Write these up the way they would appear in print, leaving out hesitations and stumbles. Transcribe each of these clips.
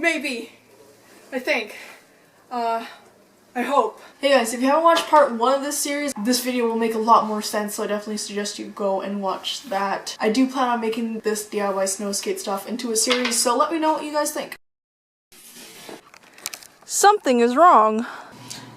Maybe. I think. I hope. Hey guys, if you haven't watched part 1 of this series, this video will make a lot more sense, so I definitely suggest you go and watch that. I do plan on making this DIY snow skate stuff into a series, so let me know what you guys think. Something is wrong.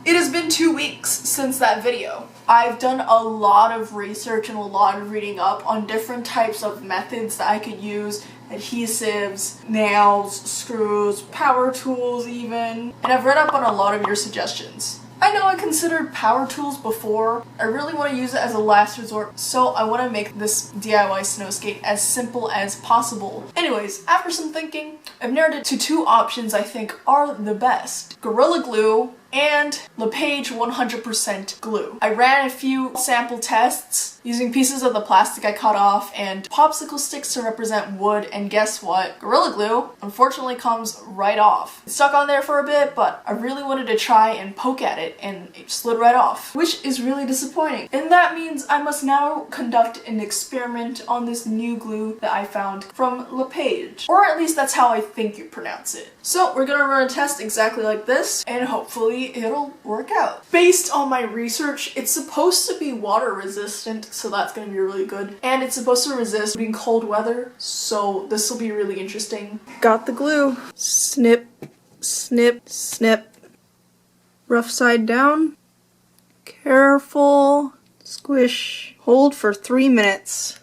It has been 2 weeks since that video. I've done a lot of research and a lot of reading up on different types of methods that I could use, adhesives, nails, screws, power tools even, and I've read up on a lot of your suggestions. I know I considered power tools before. I really want to use it as a last resort, so I want to make this DIY snow skate as simple as possible. Anyways, after some thinking, I've narrowed it to 2 options I think are the best. Gorilla Glue and LePage 100% glue. I ran a few sample tests using pieces of the plastic I cut off and popsicle sticks to represent wood, and guess what? Gorilla Glue unfortunately comes right off. It stuck on there for a bit, but I really wanted to try and poke at it and it slid right off, which is really disappointing. And that means I must now conduct an experiment on this new glue that I found from LePage. Or at least that's how I think you pronounce it. So we're gonna run a test exactly like this, and hopefully it'll work out. Based on my research, it's supposed to be water resistant, so that's gonna be really good. And it's supposed to resist being cold weather, so this will be really interesting. Got the glue. Snip, snip, snip. Rough side down. Careful. Squish. Hold for 3 minutes.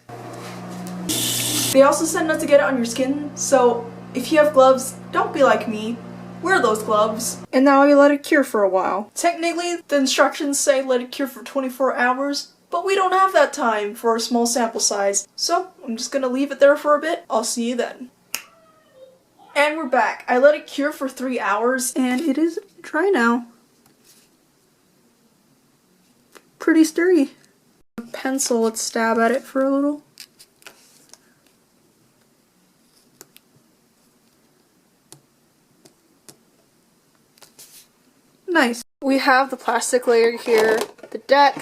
They also said not to get it on your skin, so if you have gloves, don't be like me. Wear those gloves. And now you let it cure for a while. Technically, the instructions say let it cure for 24 hours, but we don't have that time for a small sample size. So I'm just gonna leave it there for a bit. I'll see you then. And we're back. I let it cure for 3 hours, and it is dry now. Pretty sturdy. A pencil, let's stab at it for a little. Nice. We have the plastic layer here, the deck,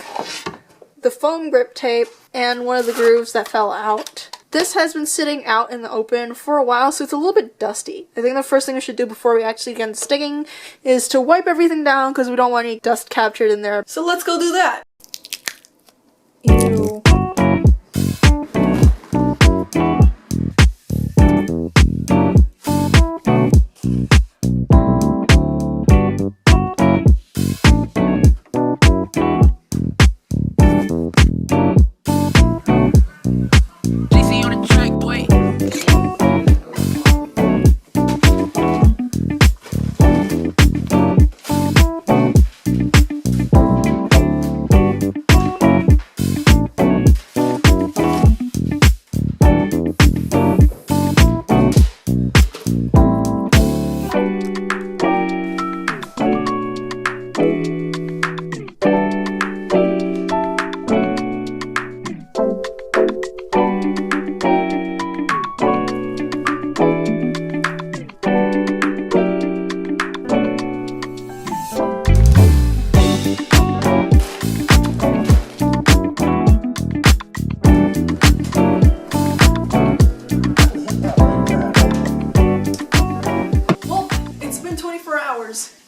the foam grip tape, and one of the grooves that fell out. This has been sitting out in the open for a while, so it's a little bit dusty. I think the first thing we should do before we actually get sticking is to wipe everything down because we don't want any dust captured in there. So let's go do that. Ew.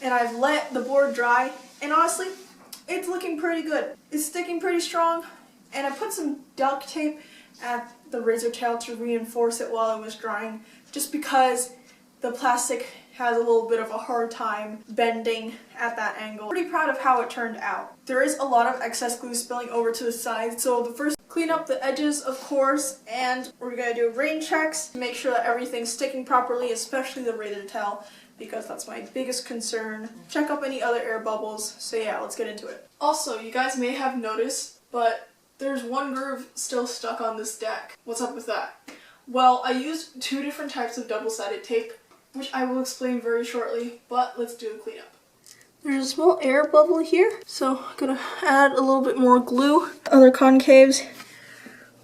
And I've let the board dry, and honestly, it's looking pretty good. It's sticking pretty strong, and I put some duct tape at the razor tail to reinforce it while it was drying, just because the plastic has a little bit of a hard time bending at that angle. Pretty proud of how it turned out. There is a lot of excess glue spilling over to the sides, so the first clean up the edges, of course, and we're gonna do rain checks to make sure that everything's sticking properly, especially the razor tail, because that's my biggest concern. Check up any other air bubbles. So yeah, let's get into it. Also, you guys may have noticed, but there's one groove still stuck on this deck. What's up with that? Well, I used 2 different types of double-sided tape, which I will explain very shortly, but let's do a cleanup. There's a small air bubble here, so I'm gonna add a little bit more glue. Other concaves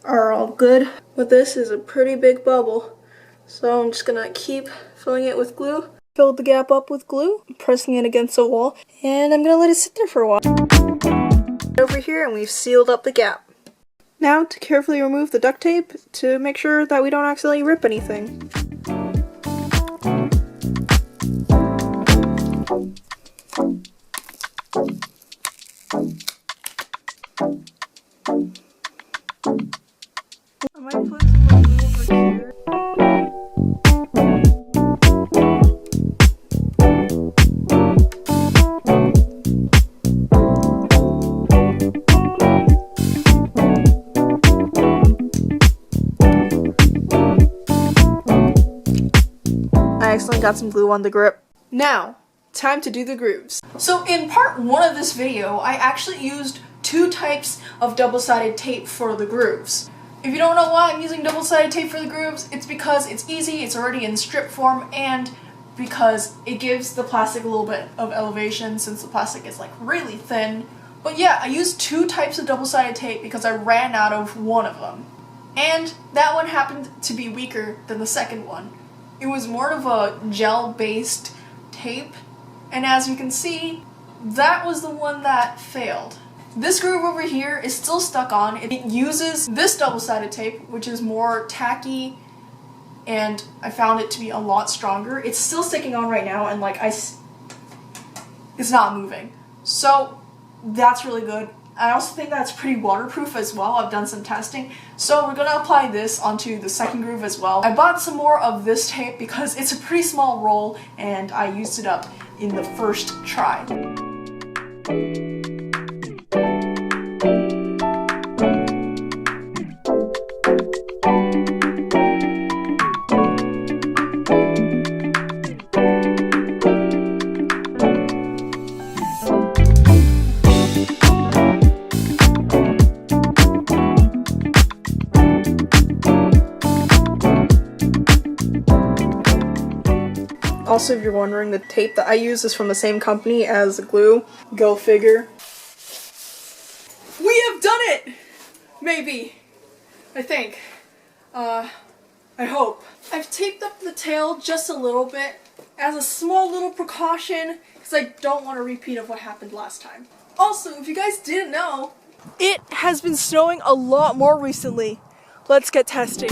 are all good, but this is a pretty big bubble, so I'm just gonna keep filling it with glue. Filled the gap up with glue, pressing it against the wall, and I'm gonna let it sit there for a while. Over here, and we've sealed up the gap. Now to carefully remove the duct tape to make sure that we don't accidentally rip anything. I accidentally got some glue on the grip. Now, time to do the grooves. So in part 1 of this video, I actually used 2 types of double-sided tape for the grooves. If you don't know why I'm using double-sided tape for the grooves, it's because it's easy, it's already in strip form, and because it gives the plastic a little bit of elevation since the plastic is like really thin. But yeah, I used 2 types of double-sided tape because I ran out of one of them. And that one happened to be weaker than the second one. It was more of a gel-based tape, and as you can see, that was the one that failed. This groove over here is still stuck on. It uses this double-sided tape, which is more tacky, and I found it to be a lot stronger. It's still sticking on right now, and like it's not moving. So that's really good. I also think that's pretty waterproof as well. I've done some testing. So we're gonna apply this onto the second groove as well. I bought some more of this tape because it's a pretty small roll and I used it up in the first try. Also, if you're wondering, the tape that I use is from the same company as the glue. Go figure. We have done it! Maybe. I think. I hope. I've taped up the tail just a little bit as a small little precaution because I don't want a repeat of what happened last time. Also, if you guys didn't know, it has been snowing a lot more recently. Let's get testing.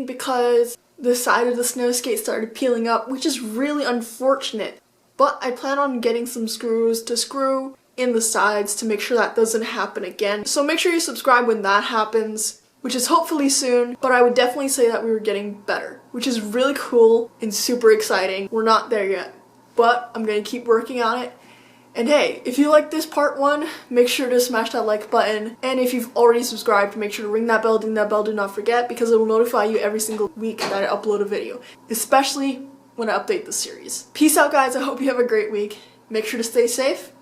Because the side of the snow skate started peeling up, which is really unfortunate. But I plan on getting some screws to screw in the sides to make sure that doesn't happen again. So make sure you subscribe when that happens, which is hopefully soon. But I would definitely say that we were getting better, which is really cool and super exciting. We're not there yet, but I'm gonna keep working on it. And hey, if you like this part 1, make sure to smash that like button. And if you've already subscribed, make sure to ring that bell, ding that bell, do not forget, because it will notify you every single week that I upload a video, especially when I update the series. Peace out, guys. I hope you have a great week. Make sure to stay safe,